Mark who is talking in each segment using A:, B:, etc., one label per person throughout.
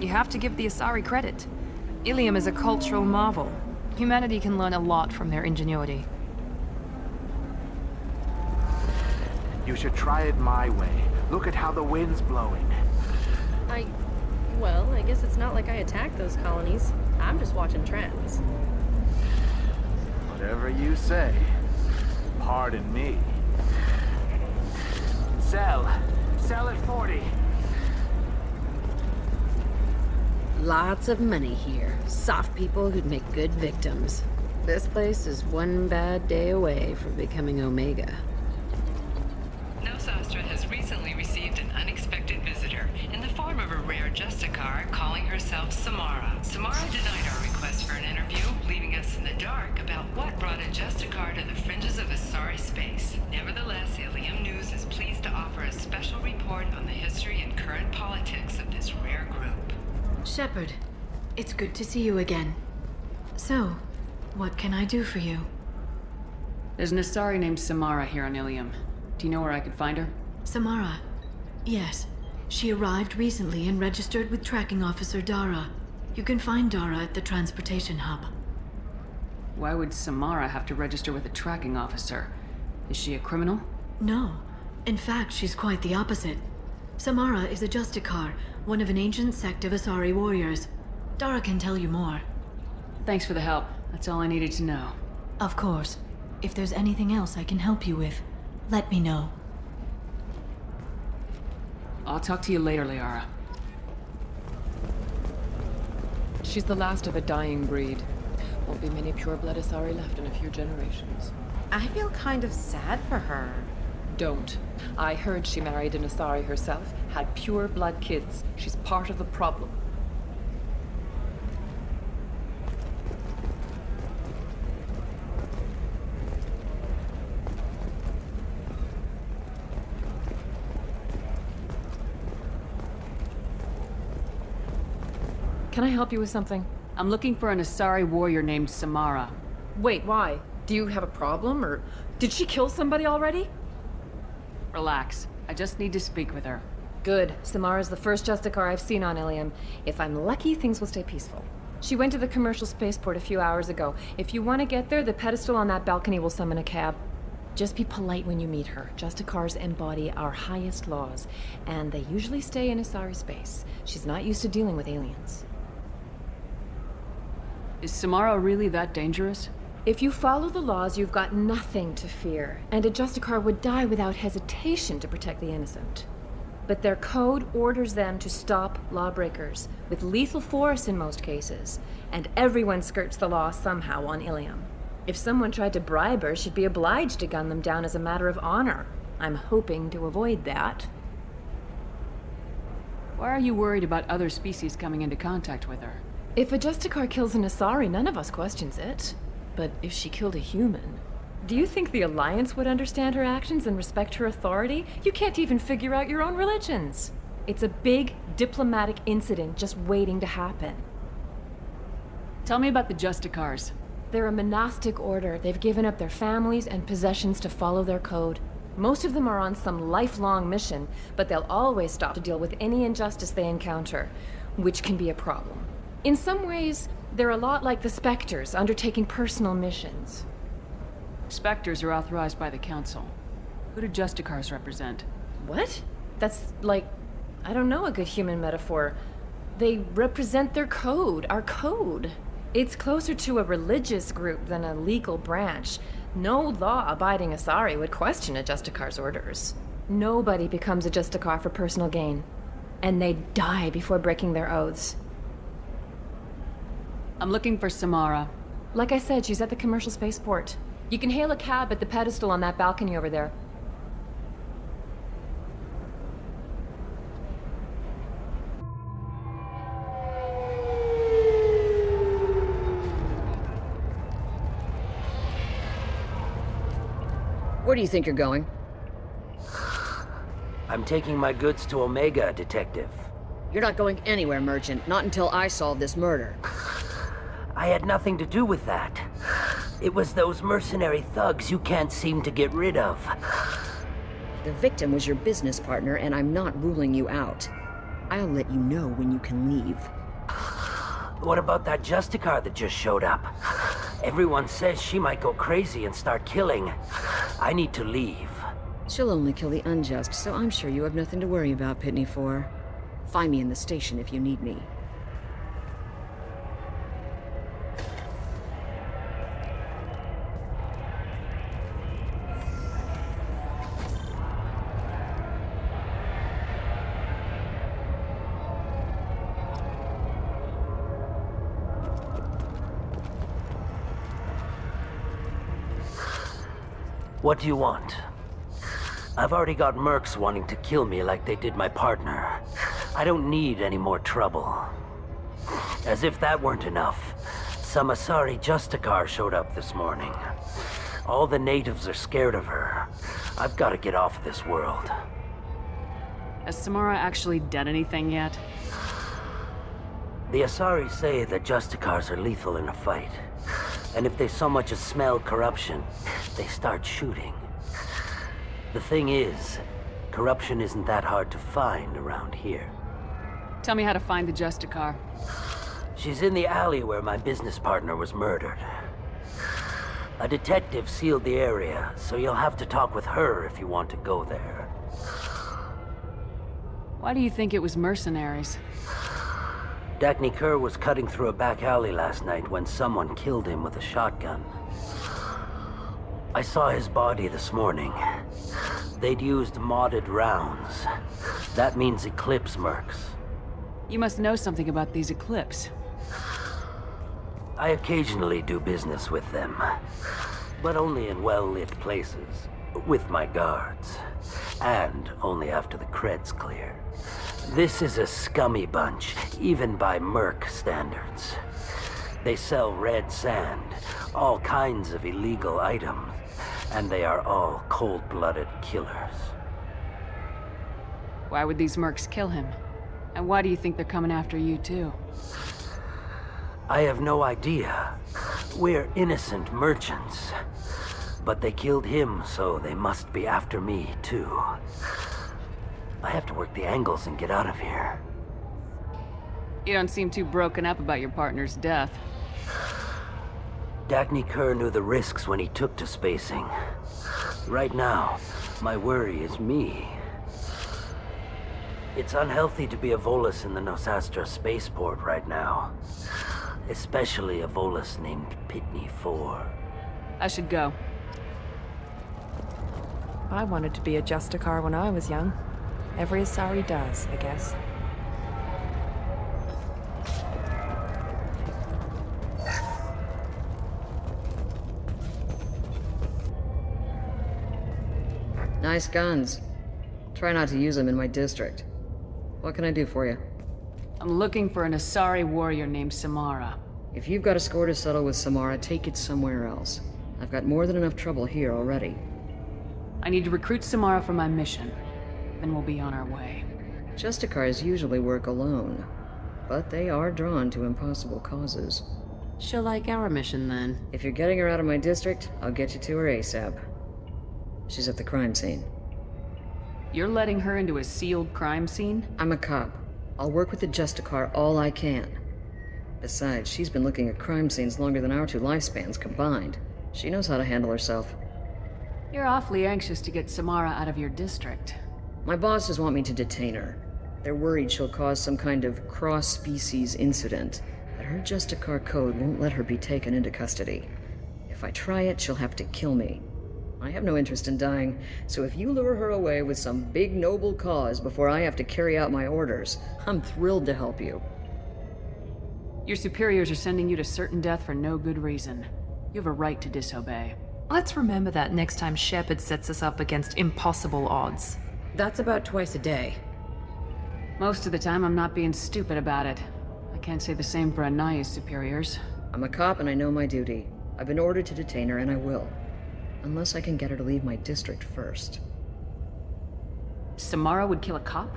A: You have to give the Asari credit. Illium is a cultural marvel. Humanity can learn a lot from their ingenuity.
B: You should try it my way. Look at how the wind's blowing.
C: Well, I guess it's not like I attacked those colonies. I'm just watching trends.
B: Whatever you say. Pardon me. Sell at 40.
D: Lots of money here. Soft people who'd make good victims. This place is one bad day away from becoming Omega.
E: Nosastra has recently received an unexpected visitor in the form of a rare Justicar calling herself Samara. Samara denied our request for an interview, leaving us in the dark about what brought a Justicar to the fringes of Asari space. Nevertheless, Illium News is pleased to offer a special report on the history and current politics of this rare group.
F: Shepard, it's good to see you again. So, what can I do for you?
G: There's an Asari named Samara here on Illium. Do you know where I could find her?
F: Samara. Yes. She arrived recently and registered with Tracking Officer Dara. You can find Dara at the transportation hub.
G: Why would Samara have to register with a tracking officer? Is she a criminal?
F: No. In fact, she's quite the opposite. Samara is a Justicar, one of an ancient sect of Asari warriors. Dara can tell you more.
G: Thanks for the help. That's all I needed to know.
F: Of course. If there's anything else I can help you with, let me know.
G: I'll talk to you later, Liara.
H: She's the last of a dying breed. Won't be many pure-blood Asari left in a few generations.
I: I feel kind of sad for her.
H: Don't. I heard she married an Asari herself, had pure-blood kids. She's part of the problem. Can I help you with something?
G: I'm looking for an Asari warrior named Samara.
H: Wait, why? Do you have a problem, or did she kill somebody already?
G: Relax. I just need to speak with her.
C: Good. Samara's the first Justicar I've seen on Illium. If I'm lucky, things will stay peaceful. She went to the commercial spaceport a few hours ago. If you want to get there, the pedestal on that balcony will summon a cab. Just be polite when you meet her. Justicars embody our highest laws, and they usually stay in Asari space. She's not used to dealing with aliens.
G: Is Samara really that dangerous?
C: If you follow the laws, you've got nothing to fear, and a Justicar would die without hesitation to protect the innocent. But their code orders them to stop lawbreakers, with lethal force in most cases, and everyone skirts the law somehow on Illium. If someone tried to bribe her, she'd be obliged to gun them down as a matter of honor. I'm hoping to avoid that.
G: Why are you worried about other species coming into contact with her?
C: If a Justicar kills an Asari, none of us questions it. But if she killed a human... Do you think the Alliance would understand her actions and respect her authority? You can't even figure out your own religions. It's a big diplomatic incident just waiting to happen.
G: Tell me about the Justicars.
C: They're a monastic order. They've given up their families and possessions to follow their code. Most of them are on some lifelong mission, but they'll always stop to deal with any injustice they encounter, which can be a problem. In some ways, they're a lot like the Spectres, undertaking personal missions.
G: Spectres are authorized by the Council. Who do Justicars represent?
C: What? That's like, I don't know a good human metaphor. They represent their code, our code. It's closer to a religious group than a legal branch. No law-abiding Asari would question a Justicar's orders. Nobody becomes a Justicar for personal gain. And they die before breaking their oaths.
G: I'm looking for Samara.
C: Like I said, she's at the commercial spaceport. You can hail a cab at the pedestal on that balcony over there.
D: Where do you think you're going?
J: I'm taking my goods to Omega, Detective.
D: You're not going anywhere, Merchant. Not until I solve this murder.
J: I had nothing to do with that. It was those mercenary thugs you can't seem to get rid of.
D: The victim was your business partner, and I'm not ruling you out.
K: I'll let you know when you can leave.
J: What about that Justicar that just showed up? Everyone says she might go crazy and start killing. I need to leave.
K: She'll only kill the unjust, so I'm sure you have nothing to worry about, Pitne For. Find me in the station if you need me.
J: What do you want? I've already got mercs wanting to kill me like they did my partner. I don't need any more trouble. As if that weren't enough, some Asari Justicar showed up this morning. All the natives are scared of her. I've got to get off this world.
G: Has Samara actually done anything yet?
J: The Asari say that Justicars are lethal in a fight. And if they so much as smell corruption, they start shooting. The thing is, corruption isn't that hard to find around here.
G: Tell me how to find the Justicar.
J: She's in the alley where my business partner was murdered. A detective sealed the area, so you'll have to talk with her if you want to go there.
G: Why do you think it was mercenaries?
J: Dagny Kerr was cutting through a back alley last night when someone killed him with a shotgun. I saw his body this morning. They'd used modded rounds. That means Eclipse mercs.
G: You must know something about these Eclipse.
J: I occasionally do business with them, but only in well-lit places, with my guards, and only after the cred's clear. This is a scummy bunch, even by merc standards. They sell red sand, all kinds of illegal items, and they are all cold-blooded killers.
G: Why would these mercs kill him? And why do you think they're coming after you too?
J: I have no idea. We're innocent merchants. But they killed him, so they must be after me too. I have to work the angles and get out of here.
G: You don't seem too broken up about your partner's death.
J: Dagny Kerr knew the risks when he took to spacing. Right now, my worry is me. It's unhealthy to be a Volus in the Nosastra spaceport right now. Especially a Volus named Pitne For.
G: I should go.
I: I wanted to be a Justicar when I was young. Every Asari does, I guess.
K: Nice guns. Try not to use them in my district. What can I do for you?
G: I'm looking for an Asari warrior named Samara.
K: If you've got a score to settle with Samara, take it somewhere else. I've got more than enough trouble here already.
G: I need to recruit Samara for my mission. Then we'll be on our way.
K: Justicars usually work alone, but they are drawn to impossible causes.
D: She'll like our mission then.
K: If you're getting her out of my district, I'll get you to her ASAP. She's at the crime scene.
G: You're letting her into a sealed crime scene?
K: I'm a cop. I'll work with the Justicar all I can. Besides, she's been looking at crime scenes longer than our two lifespans combined. She knows how to handle herself.
G: You're awfully anxious to get Samara out of your district.
K: My bosses want me to detain her. They're worried she'll cause some kind of cross-species incident, but her Justicar code won't let her be taken into custody. If I try it, she'll have to kill me. I have no interest in dying, so if you lure her away with some big noble cause before I have to carry out my orders, I'm thrilled to help you.
G: Your superiors are sending you to certain death for no good reason. You have a right to disobey.
A: Let's remember that next time Shepard sets us up against impossible odds.
D: That's about twice a day.
G: Most of the time, I'm not being stupid about it. I can't say the same for Anaya's superiors.
K: I'm a cop and I know my duty. I've been ordered to detain her and I will. Unless I can get her to leave my district first.
G: Samara would kill a cop?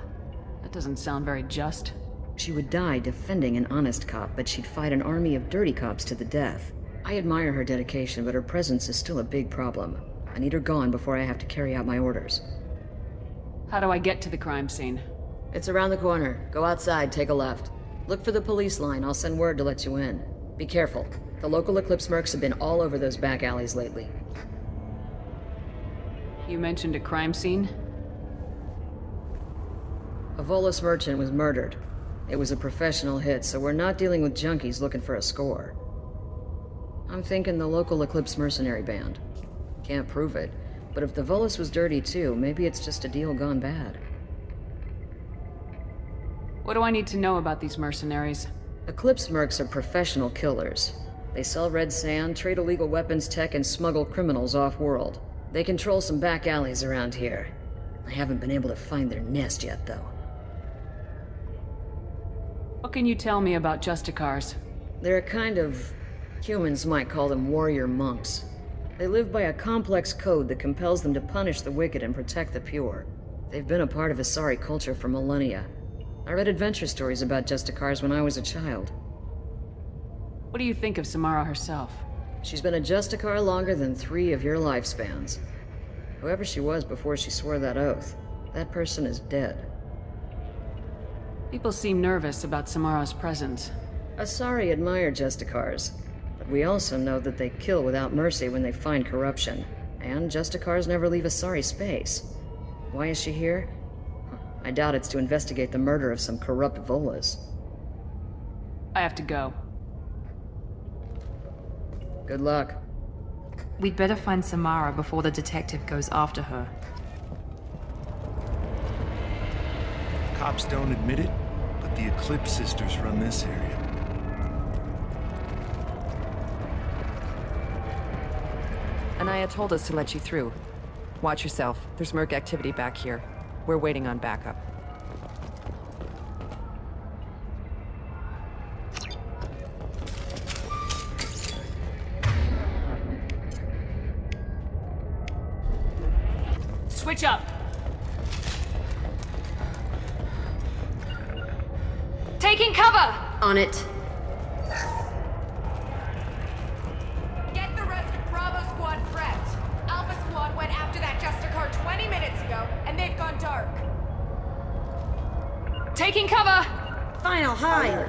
G: That doesn't sound very just.
K: She would die defending an honest cop, but she'd fight an army of dirty cops to the death. I admire her dedication, but her presence is still a big problem. I need her gone before I have to carry out my orders.
G: How do I get to the crime scene?
K: It's around the corner. Go outside, take a left. Look for the police line. I'll send word to let you in. Be careful. The local Eclipse mercs have been all over those back alleys lately.
G: You mentioned a crime scene?
K: A Volus merchant was murdered. It was a professional hit, so we're not dealing with junkies looking for a score. I'm thinking the local Eclipse mercenary band. Can't prove it, but if the Volus was dirty too, maybe it's just a deal gone bad.
G: What do I need to know about these mercenaries?
K: Eclipse mercs are professional killers. They sell red sand, trade illegal weapons tech, and smuggle criminals off-world. They control some back alleys around here. I haven't been able to find their nest yet, though.
G: What can you tell me about Justicars?
K: They're a kind of... humans might call them warrior monks. They live by a complex code that compels them to punish the wicked and protect the pure. They've been a part of Asari culture for millennia. I read adventure stories about Justicars when I was a child.
G: What do you think of Samara herself?
K: She's been a Justicar longer than 3 of your lifespans. Whoever she was before she swore that oath, that person is dead.
G: People seem nervous about Samara's presence.
K: Asari admire Justicars, but we also know that they kill without mercy when they find corruption. And Justicars never leave Asari space. Why is she here? I doubt it's to investigate the murder of some corrupt Volas.
G: I have to go.
K: Good luck.
A: We'd better find Samara before the detective goes after her.
L: Cops don't admit it, but the Eclipse sisters run this area.
I: Anaya told us to let you through. Watch yourself. There's merc activity back here. We're waiting on backup.
G: Switch up!
C: Taking cover!
D: On it.
M: Get the rest of Bravo Squad prepped. Alpha Squad went after that Justicar 20 minutes ago, and they've gone dark.
C: Taking cover!
D: Final high!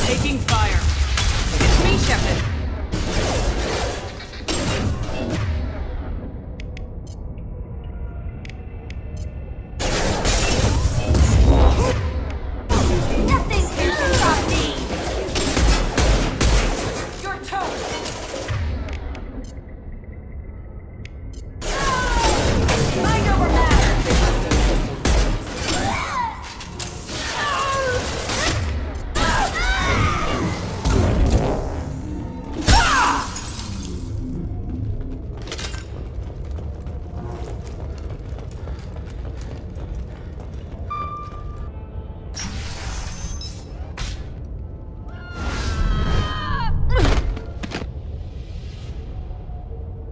G: Taking fire.
A: It's me, Shepard.
M: Nothing can stop me! Your toast! Mind over matter!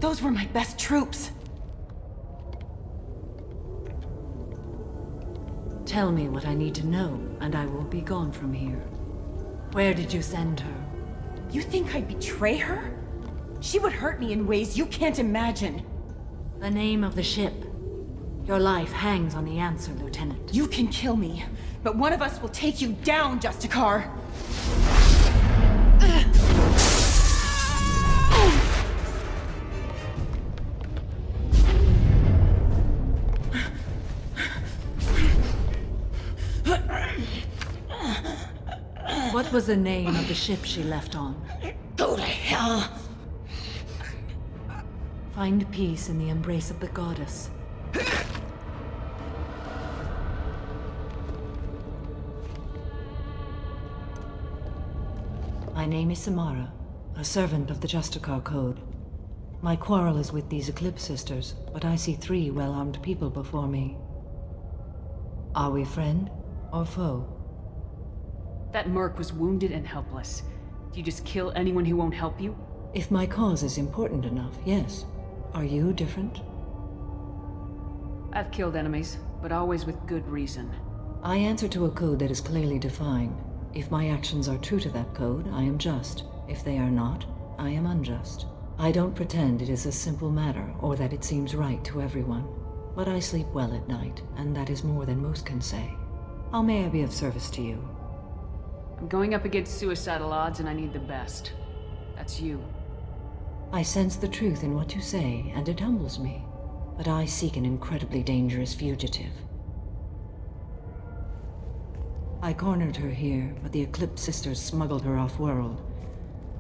H: Those were my best troops.
N: Tell me what I need to know, and I will be gone from here. Where did you send her?
M: You think I'd betray her? She would hurt me in ways you can't imagine.
N: The name of the ship. Your life hangs on the answer, Lieutenant.
M: You can kill me, but one of us will take you down, Justicar.
N: What was the name of the ship she left on?
M: Go to hell.
N: Find peace in the embrace of the goddess. My name is Samara, a servant of the Justicar Code. My quarrel is with these Eclipse sisters, but I see 3 well-armed people before me. Are we friend or foe?
G: That merc was wounded and helpless. Do you just kill anyone who won't help you?
N: If my cause is important enough, yes. Are you different?
G: I've killed enemies, but always with good reason.
N: I answer to a code that is clearly defined. If my actions are true to that code, I am just. If they are not, I am unjust. I don't pretend it is a simple matter or that it seems right to everyone. But I sleep well at night, and that is more than most can say. How may I be of service to you?
G: I'm going up against suicidal odds and I need the best. That's you.
N: I sense the truth in what you say, and it humbles me. But I seek an incredibly dangerous fugitive. I cornered her here, but the Eclipse sisters smuggled her off-world.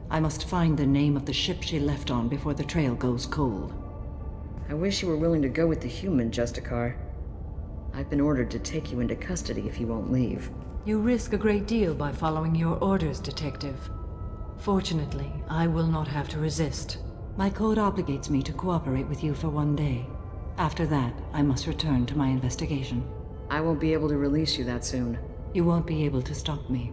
N: I must find the name of the ship she left on before the trail goes cold.
K: I wish you were willing to go with the human, Justicar. I've been ordered to take you into custody if you won't leave.
N: You risk a great deal by following your orders, Detective. Fortunately, I will not have to resist. My code obligates me to cooperate with you for 1 day. After that, I must return to my investigation.
K: I won't be able to release you that soon.
N: You won't be able to stop me.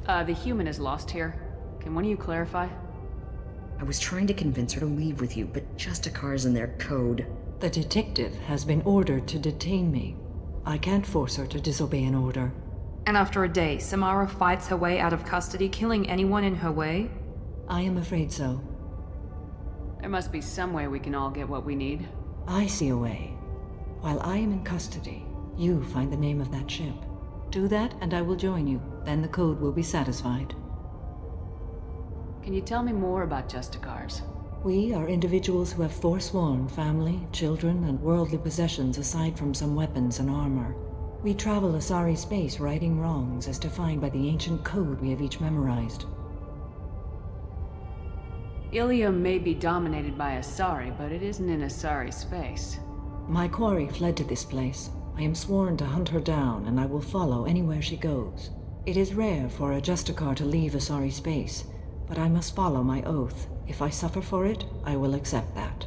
G: The human is lost here. Can one of you clarify?
K: I was trying to convince her to leave with you, but Justicar's in their code.
N: The detective has been ordered to detain me. I can't force her to disobey an order.
A: And after a day, Samara fights her way out of custody, killing anyone in her way?
N: I am afraid so.
G: There must be some way we can all get what we need.
N: I see a way. While I am in custody, you find the name of that ship. Do that, and I will join you. Then the code will be satisfied.
G: Can you tell me more about Justicars?
N: We are individuals who have forsworn family, children, and worldly possessions aside from some weapons and armor. We travel Asari space righting wrongs as defined by the ancient code we have each memorized.
G: Illium may be dominated by Asari, but it isn't in Asari space.
N: My quarry fled to this place. I am sworn to hunt her down, and I will follow anywhere she goes. It is rare for a Justicar to leave Asari space, but I must follow my oath. If I suffer for it, I will accept that.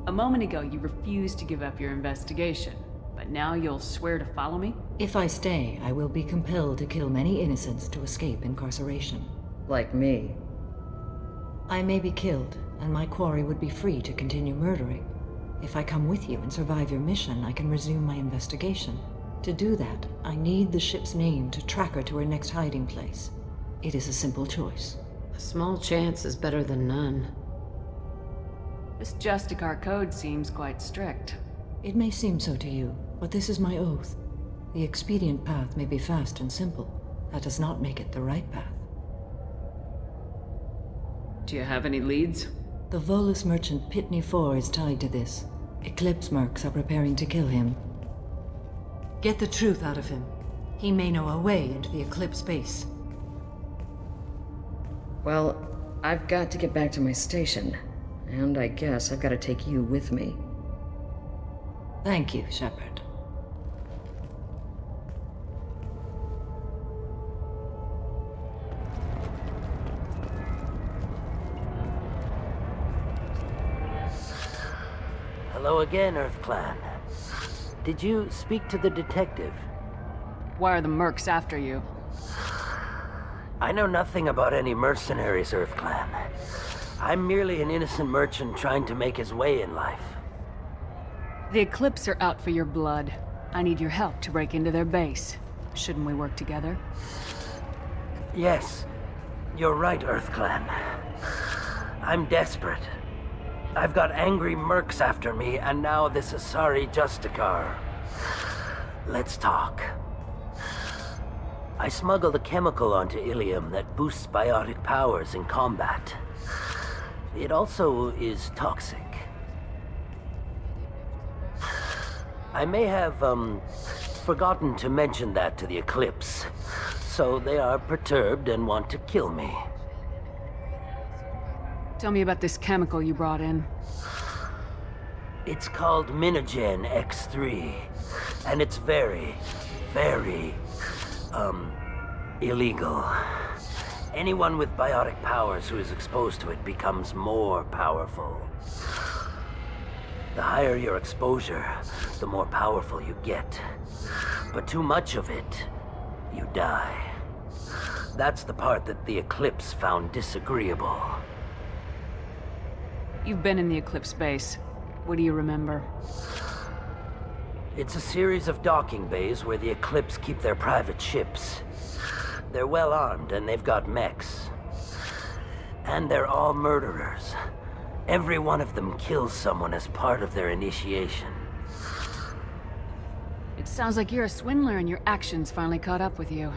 G: A moment ago, you refused to give up your investigation, but now you'll swear to follow me?
N: If I stay, I will be compelled to kill many innocents to escape incarceration.
K: Like me.
N: I may be killed, and my quarry would be free to continue murdering. If I come with you and survive your mission, I can resume my investigation. To do that, I need the ship's name to track her to her next hiding place. It is a simple choice.
D: A small chance is better than none.
G: This Justicar code seems quite strict.
N: It may seem so to you, but this is my oath. The expedient path may be fast and simple. That does not make it the right path.
G: Do you have any leads?
N: The Volus merchant Pitne For is tied to this. Eclipse mercs are preparing to kill him. Get the truth out of him. He may know a way into the Eclipse base.
K: Well, I've got to get back to my station. And I guess I've got to take you with me.
N: Thank you, Shepard.
J: Hello again, Earth Clan. Did you speak to the detective?
G: Why are the mercs after you?
J: I know nothing about any mercenaries, Earth Clan. I'm merely an innocent merchant trying to make his way in life.
G: The Eclipse are out for your blood. I need your help to break into their base. Shouldn't we work together?
J: Yes, you're right, Earth Clan. I'm desperate. I've got angry mercs after me, and now this Asari Justicar. Let's talk. I smuggled a chemical onto Illium that boosts biotic powers in combat. It also is toxic. I may have, forgotten to mention that to the Eclipse, so they are perturbed and want to kill me.
G: Tell me about this chemical you brought in.
J: It's called Minogen X3, and it's very, very, illegal. Anyone with biotic powers who is exposed to it becomes more powerful. The higher your exposure, the more powerful you get. But too much of it, you die. That's the part that the Eclipse found disagreeable.
G: You've been in the Eclipse base. What do you remember?
J: It's a series of docking bays where the Eclipse keep their private ships. They're well armed and they've got mechs. And they're all murderers. Every one of them kills someone as part of their initiation.
G: It sounds like you're a swindler and your actions finally caught up with you.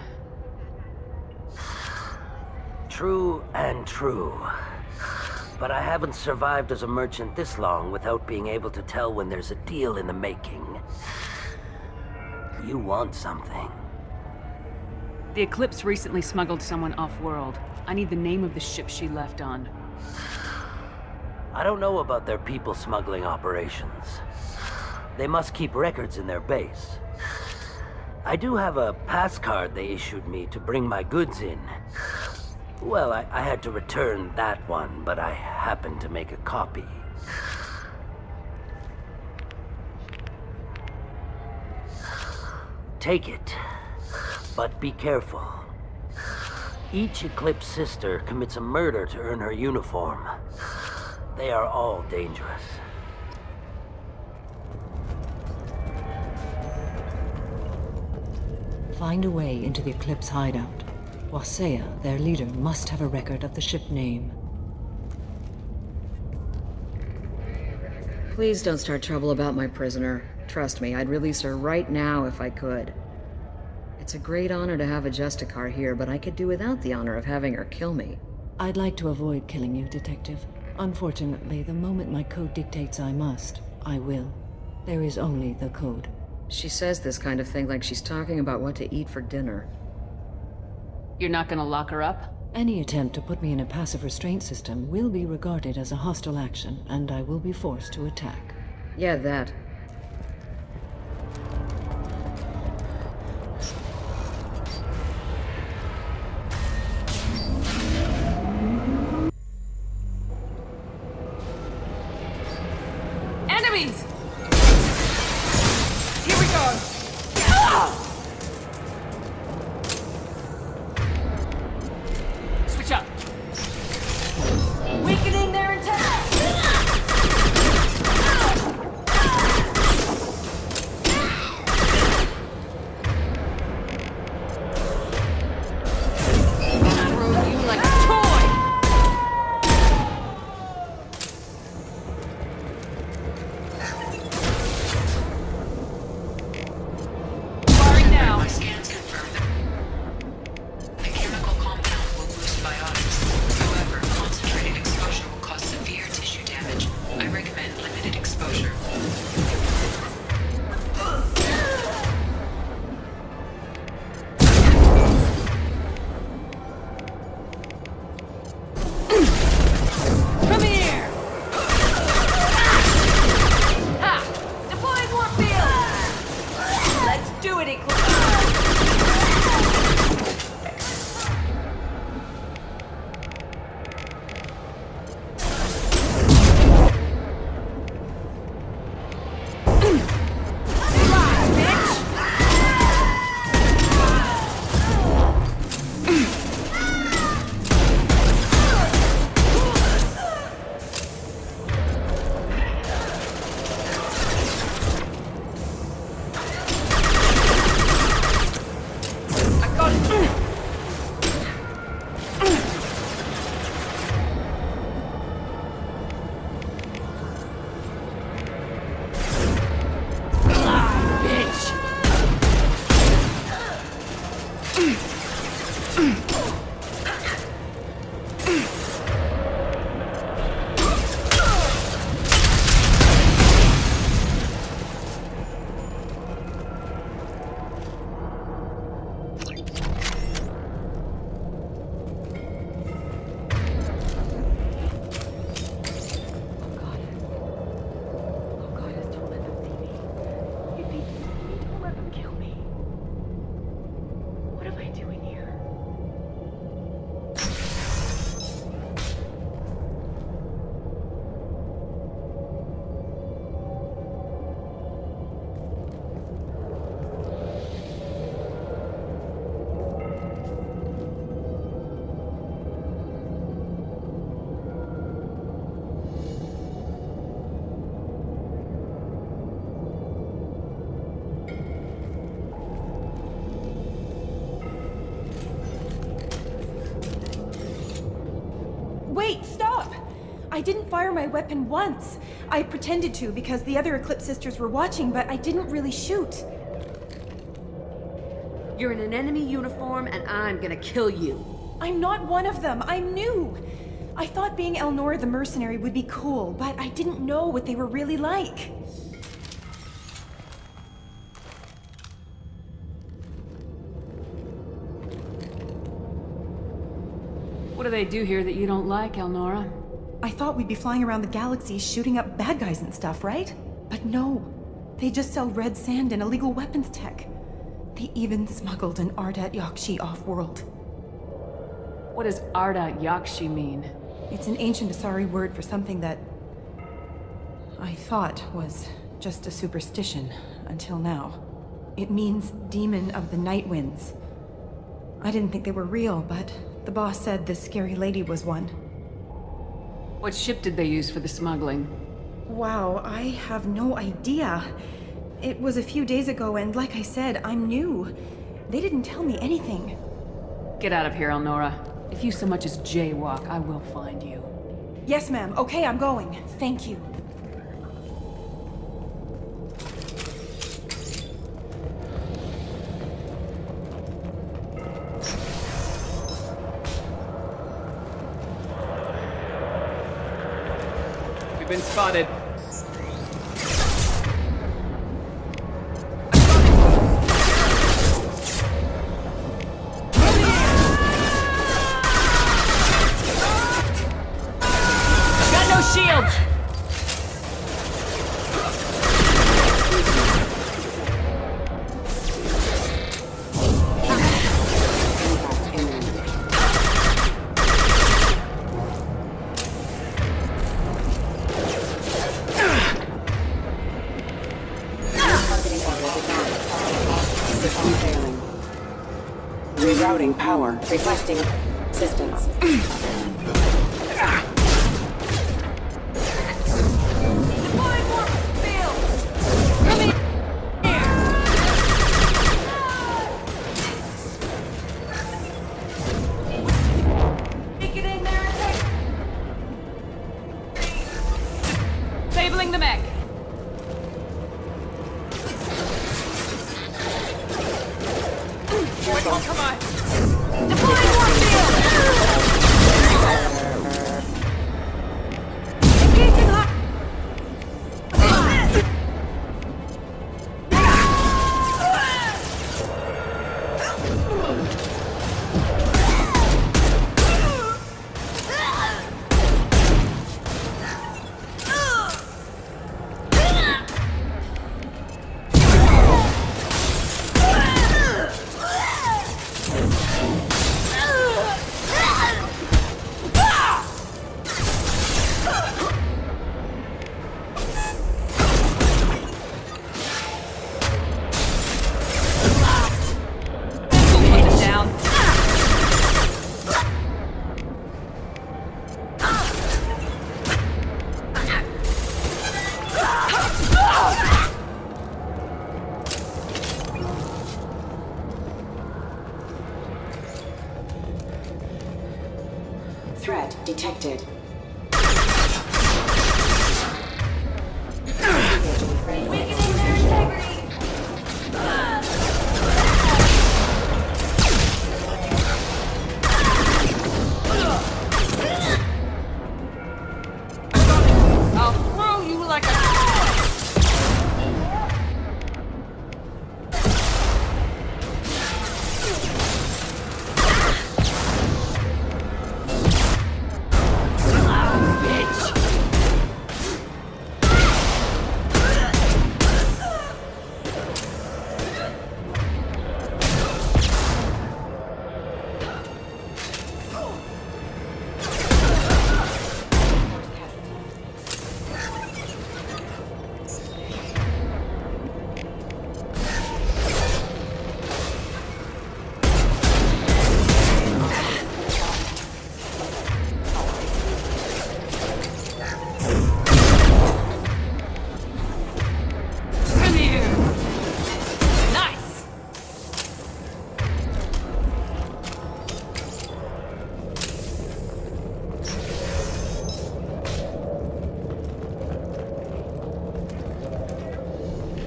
J: True and true. But I haven't survived as a merchant this long without being able to tell when there's a deal in the making. You want something.
G: The Eclipse recently smuggled someone off-world. I need the name of the ship she left on.
J: I don't know about their people smuggling operations. They must keep records in their base. I do have a pass card they issued me to bring my goods in. Well, I had to return that one, but I happened to make a copy. Take it, but be careful. Each Eclipse sister commits a murder to earn her uniform. They are all dangerous.
N: Find a way into the Eclipse hideout. Wasea, their leader, must have a record of the ship name.
K: Please don't start trouble about my prisoner. Trust me, I'd release her right now if I could. It's a great honor to have a Justicar here, but I could do without the honor of having her kill me.
N: I'd like to avoid killing you, Detective. Unfortunately, the moment my code dictates I must, I will. There is only the code.
K: She says this kind of thing like she's talking about what to eat for dinner.
G: You're not gonna lock her up?
N: Any attempt to put me in a passive restraint system will be regarded as a hostile action, and I will be forced to attack.
K: Yeah, that.
A: Enemies! Here we go!
G: Switch up!
A: Weakening their attack!
D: Throw you like a toy!
O: I didn't fire my weapon once. I pretended to because the other Eclipse sisters were watching, but I didn't really shoot.
D: You're in an enemy uniform, and I'm gonna kill you.
O: I'm not one of them. I'm new. I thought being Elnora the mercenary would be cool, but I didn't know what they were really like.
G: What do they do here that you don't like, Elnora?
O: I thought we'd be flying around the galaxy shooting up bad guys and stuff, right? But no. They just sell red sand and illegal weapons tech. They even smuggled an Ardat Yakshi off-world.
G: What does Ardat Yakshi mean?
O: It's an ancient Asari word for something that I thought was just a superstition until now. It means demon of the night winds. I didn't think they were real, but the boss said this scary lady was one.
G: What ship did they use for the smuggling?
O: Wow, I have no idea. It was a few days ago, and like I said, I'm new. They didn't tell me anything.
G: Get out of here, Elnora. If you so much as jaywalk, I will find you.
O: Yes, ma'am. Okay, I'm going. Thank you.
G: We've been spotted. Shields!
P: Rerouting power. Requesting assistance.
G: Disabling the mech. Quick on, come on. Deploying warp field. Engaging hot.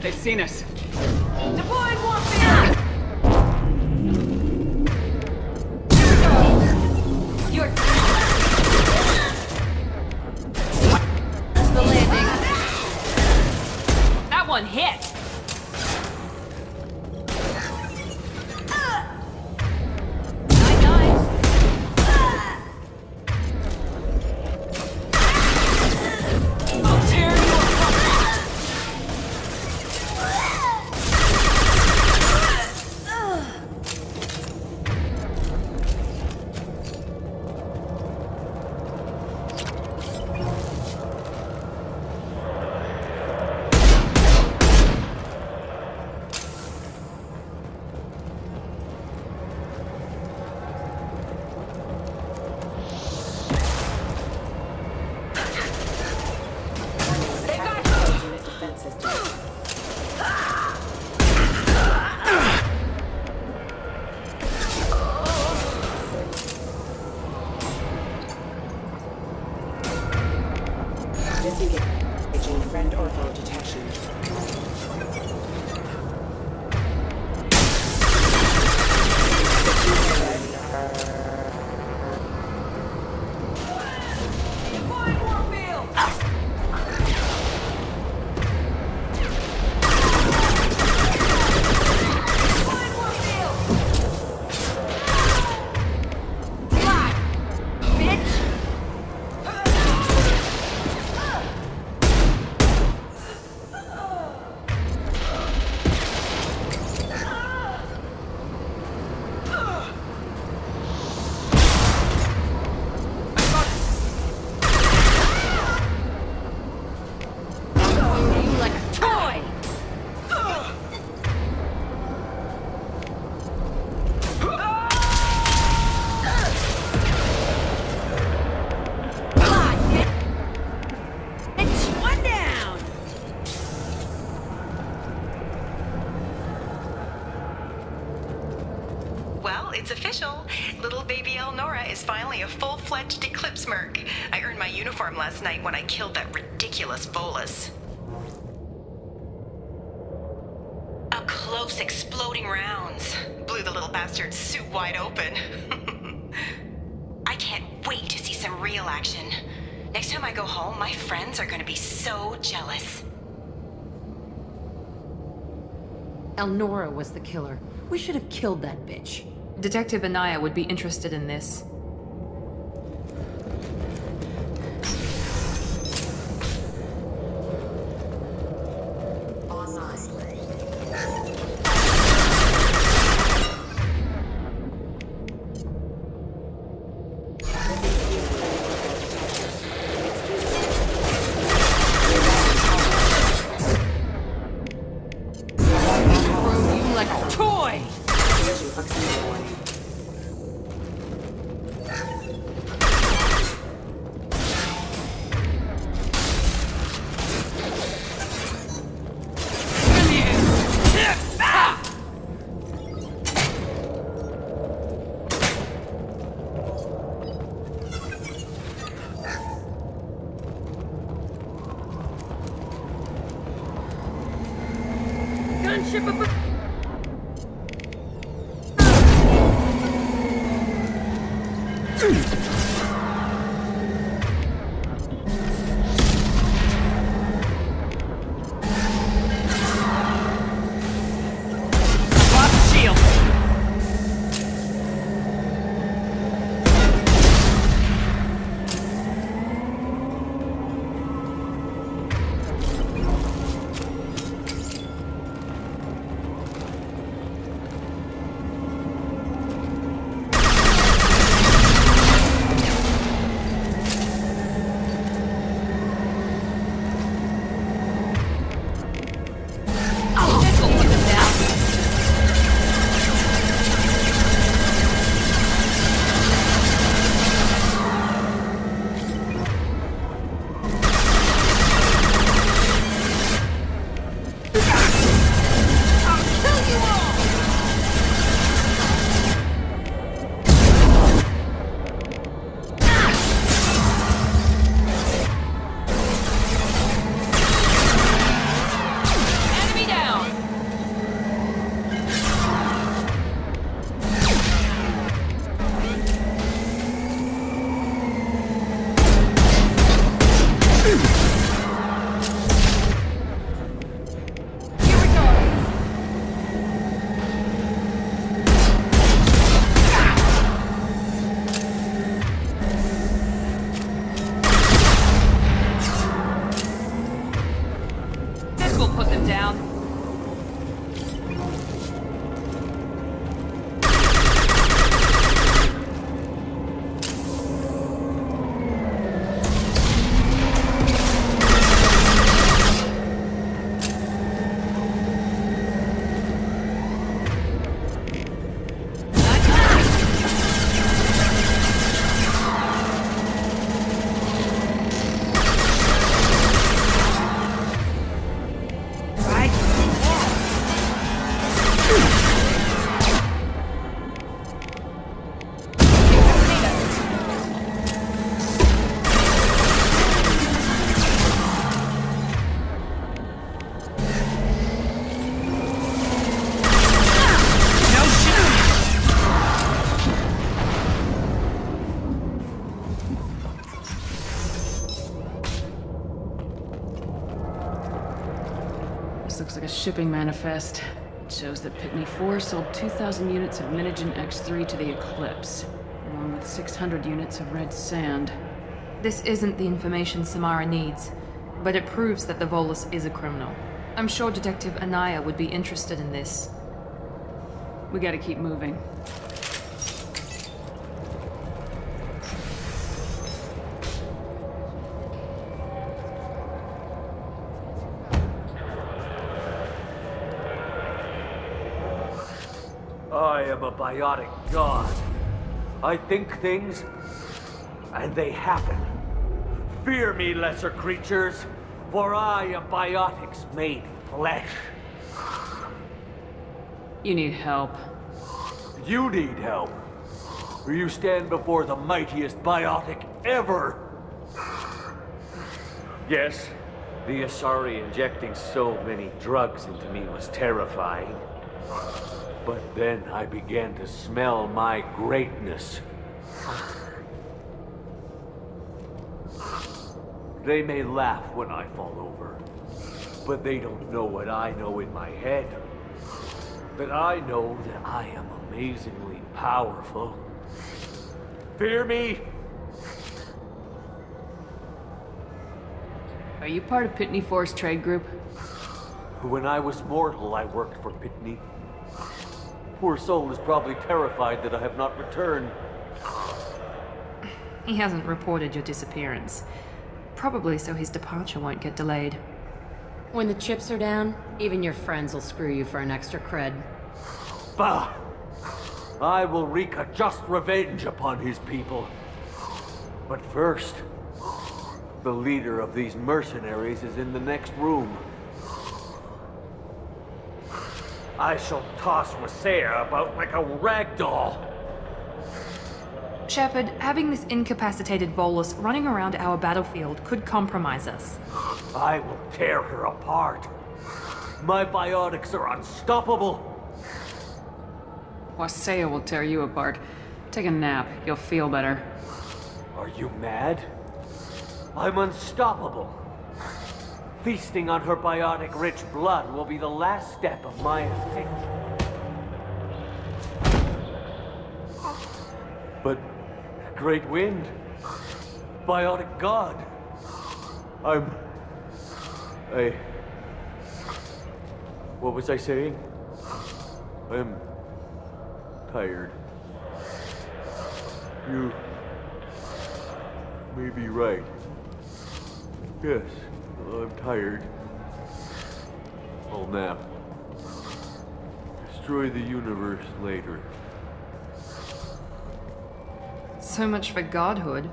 G: They've seen us.
M: Deploying warfare! You're...
A: The landing. That one hit.
P: Disengaging friend or foe detection.
Q: It's official. Little baby Elnora is finally a full-fledged Eclipse merc. I earned my uniform last night when I killed that ridiculous bolus. Up close, exploding rounds. Blew the little bastard's suit wide open. I can't wait to see some real action. Next time I go home, my friends are gonna be so jealous.
C: Elnora was the killer. We should have killed that bitch.
A: Detective Anaya would be interested in this. them down.
G: This looks like a shipping manifest. It shows that Pitne For sold 2,000 units of Minigen X3 to the Eclipse, along with 600 units of red sand.
A: This isn't the information Samara needs, but it proves that the Volus is a criminal. I'm sure Detective Anaya would be interested in this.
G: We gotta keep moving.
J: I am a biotic god. I think things, and they happen. Fear me, lesser creatures, for I am biotics made flesh.
G: You need help.
J: You need help. Or you stand before the mightiest biotic ever. Yes, the Asari injecting so many drugs into me was terrifying. But then I began to smell my greatness. They may laugh when I fall over, but they don't know what I know in my head. That I know that I am amazingly powerful. Fear me?
G: Are you part of Pitne For's trade group?
J: When I was mortal, I worked for Pitne. Poor soul is probably terrified that I have not returned.
A: He hasn't reported your disappearance. Probably so his departure won't get delayed.
D: When the chips are down, even your friends will screw you for an extra cred.
J: Bah! I will wreak a just revenge upon his people. But first, the leader of these mercenaries is in the next room. I shall toss Wasea about like a rag doll.
A: Shepard, having this incapacitated Volus running around our battlefield could compromise us.
J: I will tear her apart. My biotics are unstoppable.
G: Wasea will tear you apart. Take a nap. You'll feel better.
J: Are you mad? I'm unstoppable. Feasting on her biotic-rich blood will be the last step of my escape. But, Great Wind, biotic god, what was I saying? I'm tired. You may be right. Yes. I'm tired. I'll nap. Destroy the universe later.
A: So much for godhood.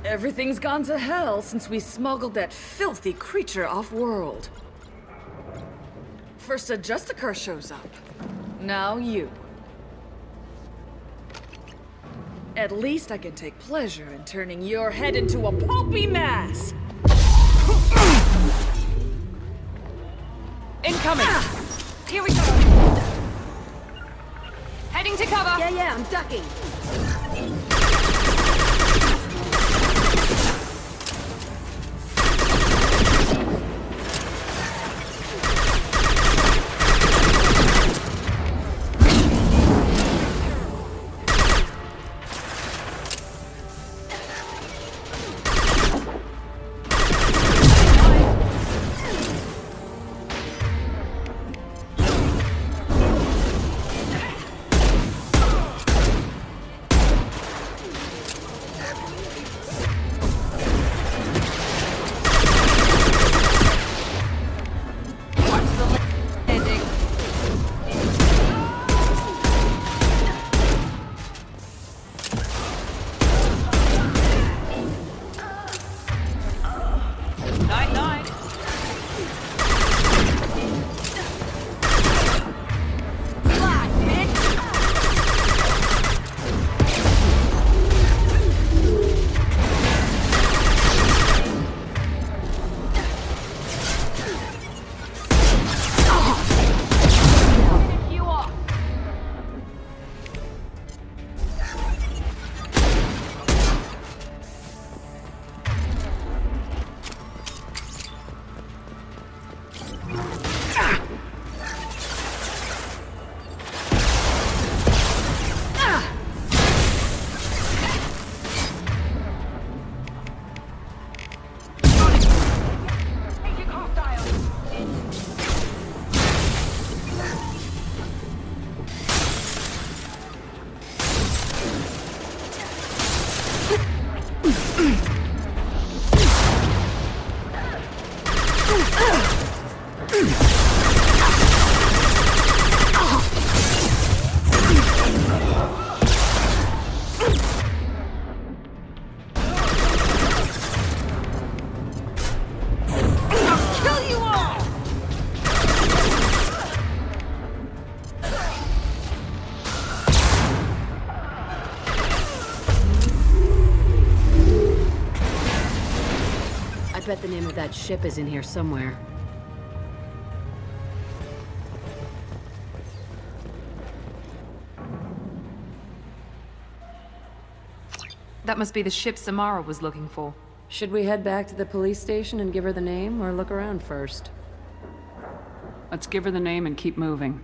R: Everything's gone to hell since we smuggled that filthy creature off-world. First a Justicar shows up. Now you. At least I can take pleasure in turning your head into a pulpy mass!
A: Incoming!
R: Here we go!
A: Heading to cover!
D: Yeah, I'm ducking. bet the name of that ship is in here somewhere.
A: That must be the ship Samara was looking for.
I: Should we head back to the police station and give her the name, or look around first?
G: Let's give her the name and keep moving.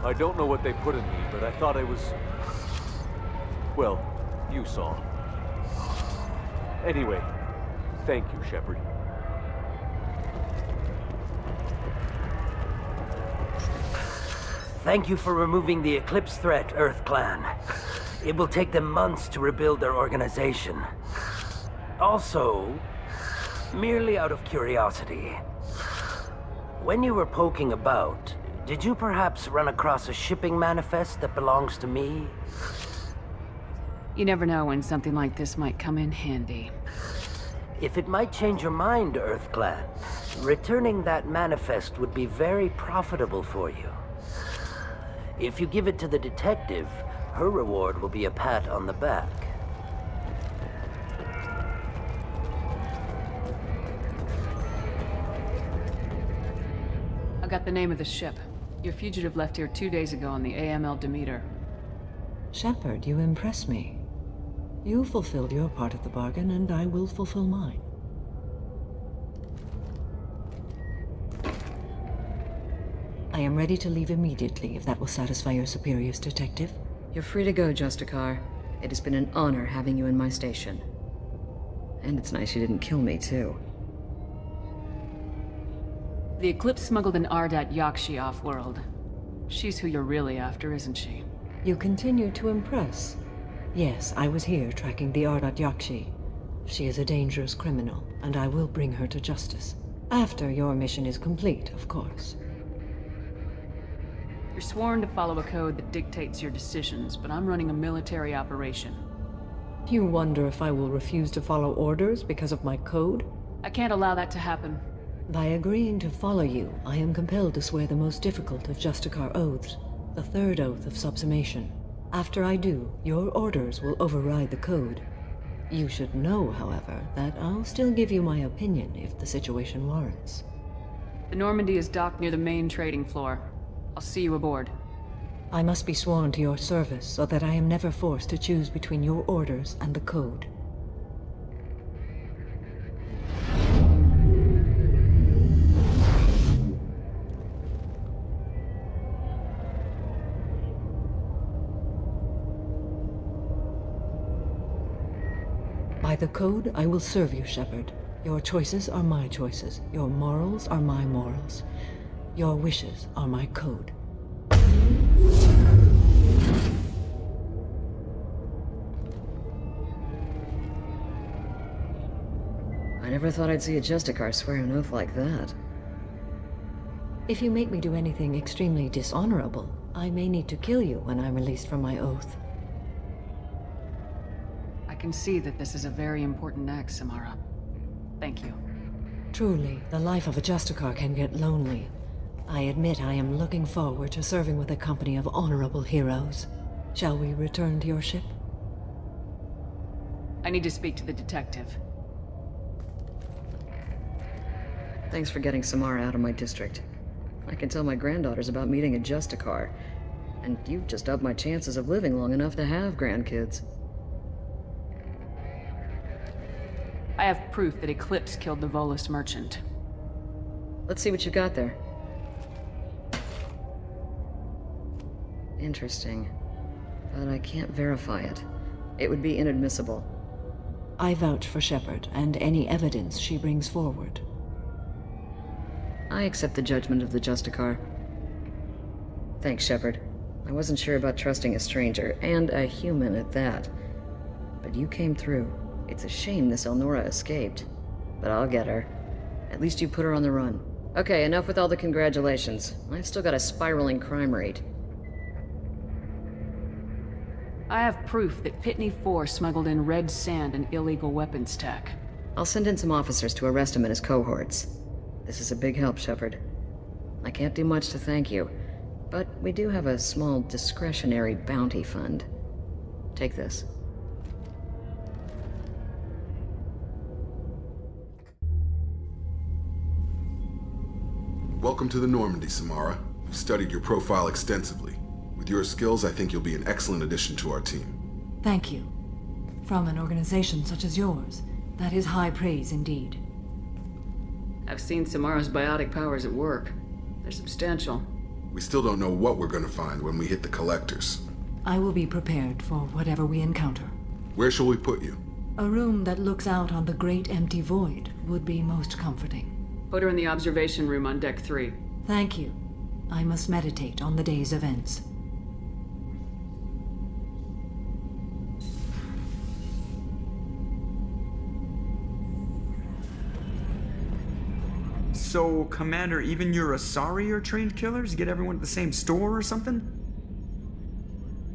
S: I don't know what they put in me, but I thought I was... well, you saw. Anyway, thank you, Shepard.
J: Thank you for removing the Eclipse threat, Earth Clan. It will take them months to rebuild their organization. Also, merely out of curiosity, when you were poking about, did you perhaps run across a shipping manifest that belongs to me?
G: You never know when something like this might come in handy.
J: If it might change your mind, Earth Clan, returning that manifest would be very profitable for you. If you give it to the detective, her reward will be a pat on the back.
G: I got the name of the ship. Your fugitive left here 2 days ago on the AML Demeter.
N: Shepard, you impress me. You fulfilled your part of the bargain, and I will fulfill mine. I am ready to leave immediately, if that will satisfy your superiors, Detective.
K: You're free to go, Justicar. It has been an honor having you in my station. And it's nice you didn't kill me, too.
G: The Eclipse smuggled an Ardat Yakshi off-world. She's who you're really after, isn't she?
N: You continue to impress. Yes, I was here tracking the Ardat Yakshi. She is a dangerous criminal, and I will bring her to justice. After your mission is complete, of course.
G: You're sworn to follow a code that dictates your decisions, but I'm running a military operation.
N: You wonder if I will refuse to follow orders because of my code?
G: I can't allow that to happen.
N: By agreeing to follow you, I am compelled to swear the most difficult of Justicar oaths, the third oath of subsumation. After I do, your orders will override the code. You should know, however, that I'll still give you my opinion if the situation warrants.
G: The Normandy is docked near the main trading floor. I'll see you aboard.
N: I must be sworn to your service so that I am never forced to choose between your orders and the code. By the code, I will serve you, Shepard. Your choices are my choices. Your morals are my morals. Your wishes are my code.
K: I never thought I'd see a Justicar swear an oath like that.
N: If you make me do anything extremely dishonorable, I may need to kill you when I'm released from my oath.
G: I can see that this is a very important act, Samara. Thank you.
N: Truly, the life of a Justicar can get lonely. I admit I am looking forward to serving with a company of honorable heroes. Shall we return to your ship?
G: I need to speak to the detective.
K: Thanks for getting Samara out of my district. I can tell my granddaughters about meeting a Justicar. And you've just upped my chances of living long enough to have grandkids.
G: I have proof that Eclipse killed the Volus merchant.
K: Let's see what you got there. Interesting. But I can't verify it. It would be inadmissible.
N: I vouch for Shepard and any evidence she brings forward.
K: I accept the judgment of the Justicar. Thanks, Shepard. I wasn't sure about trusting a stranger, and a human at that. But you came through. It's a shame this Elnora escaped. But I'll get her. At least you put her on the run. Okay, enough with all the congratulations. I've still got a spiraling crime rate.
G: I have proof that Pitne For smuggled in red sand and illegal weapons tech.
K: I'll send in some officers to arrest him and his cohorts. This is a big help, Shepard. I can't do much to thank you, but we do have a small discretionary bounty fund. Take this.
T: Welcome to the Normandy, Samara. We've studied your profile extensively. With your skills, I think you'll be an excellent addition to our team.
N: Thank you. From an organization such as yours, that is high praise indeed.
G: I've seen Samara's biotic powers at work. They're substantial.
T: We still don't know what we're gonna find when we hit the collectors.
N: I will be prepared for whatever we encounter.
T: Where shall we put you?
N: A room that looks out on the great empty void would be most comforting.
G: Put her in the observation room on Deck 3.
N: Thank you. I must meditate on the day's events.
U: So, Commander, even your Asari are trained killers? Get everyone at the same store or something?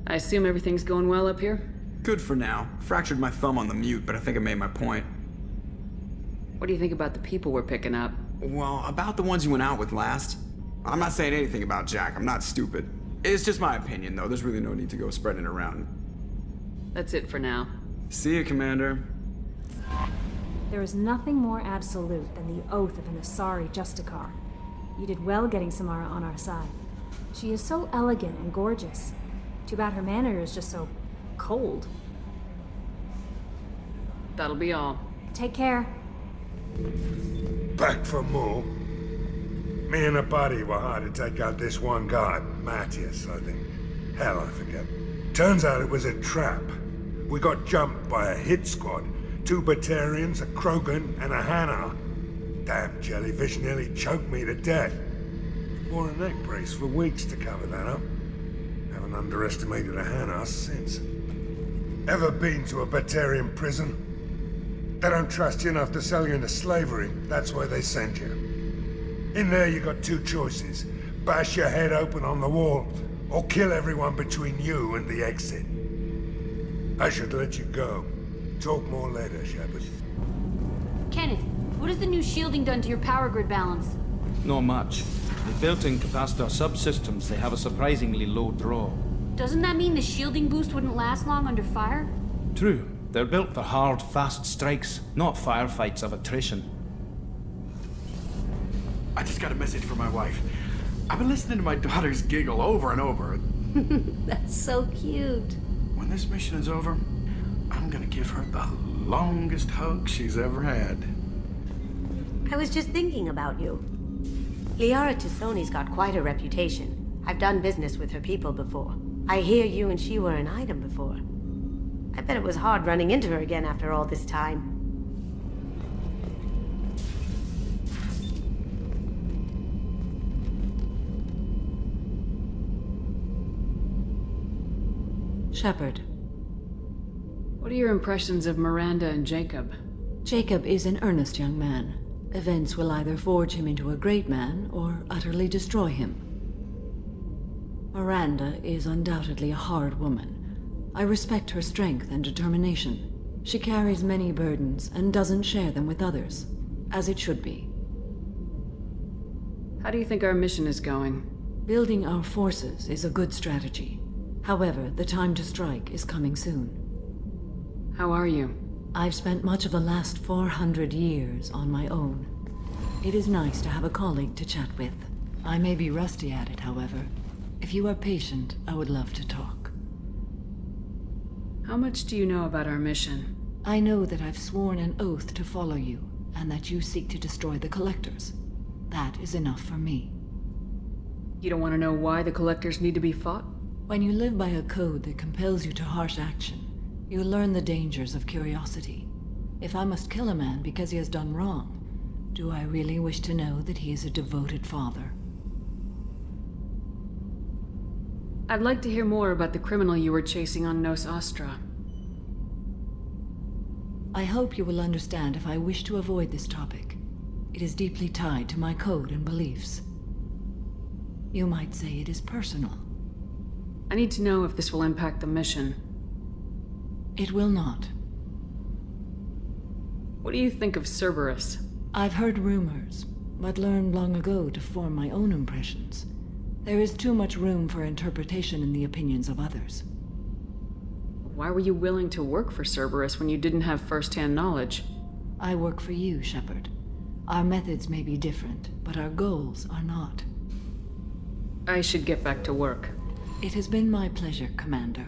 G: I assume everything's going well up here?
U: Good for now. Fractured my thumb on the mute, but I think I made my point.
G: What do you think about the people we're picking up?
U: Well, about the ones you went out with last. I'm not saying anything about Jack, I'm not stupid. It's just my opinion, though. There's really no need to go spreading it around.
G: That's it for now.
U: See you, Commander.
V: There is nothing more absolute than the oath of an Asari Justicar. You did well getting Samara on our side. She is so elegant and gorgeous. Too bad her manner is just so cold.
G: That'll be all.
V: Take care.
W: Back for more. Me and a buddy were hired to take out this one guy, Matthias, I think. Hell, I forget. Turns out it was a trap. We got jumped by a hit squad. 2 Batarians, a Krogan, and a Hanar. Damn jellyfish nearly choked me to death. Wore a neck brace for weeks to cover that up. Haven't underestimated a Hanar since. Ever been to a Batarian prison? They don't trust you enough to sell you into slavery. That's where they send you. In there you got 2 choices. Bash your head open on the wall, or kill everyone between you and the exit. I should let you go. Talk more later, Shepard.
X: Kenneth, what has the new shielding done to your power grid balance?
Y: Not much. They built in capacitor subsystems. They have a surprisingly low draw.
X: Doesn't that mean the shielding boost wouldn't last long under fire?
Y: True. They're built for hard, fast strikes, not firefights of attrition.
B: I just got a message from my wife. I've been listening to my daughters giggle over and over.
X: That's so cute.
B: When this mission is over, I'm gonna give her the longest hug she's ever had.
Z: I was just thinking about you. Liara Tassoni's got quite a reputation. I've done business with her people before. I hear you and she were an item before. I bet it was hard running into her again after all this time.
N: Shepard.
G: What are your impressions of Miranda and Jacob?
N: Jacob is an earnest young man. Events will either forge him into a great man or utterly destroy him. Miranda is undoubtedly a hard woman. I respect her strength and determination. She carries many burdens and doesn't share them with others, as it should be.
G: How do you think our mission is going?
N: Building our forces is a good strategy. However, the time to strike is coming soon.
G: How are you?
N: I've spent much of the last 400 years on my own. It is nice to have a colleague to chat with. I may be rusty at it, however. If you are patient, I would love to talk.
G: How much do you know about our mission?
N: I know that I've sworn an oath to follow you, and that you seek to destroy the Collectors. That is enough for me.
G: You don't want to know why the Collectors need to be fought?
N: When you live by a code that compels you to harsh action, you learn the dangers of curiosity. If I must kill a man because he has done wrong, do I really wish to know that he is a devoted father?
G: I'd like to hear more about the criminal you were chasing on Nos Astra.
N: I hope you will understand if I wish to avoid this topic. It is deeply tied to my code and beliefs. You might say it is personal.
G: I need to know if this will impact the mission.
N: It will not.
G: What do you think of Cerberus?
N: I've heard rumors, but learned long ago to form my own impressions. There is too much room for interpretation in the opinions of others.
G: Why were you willing to work for Cerberus when you didn't have first-hand knowledge?
N: I work for you, Shepard. Our methods may be different, but our goals are not.
G: I should get back to work.
N: It has been my pleasure, Commander.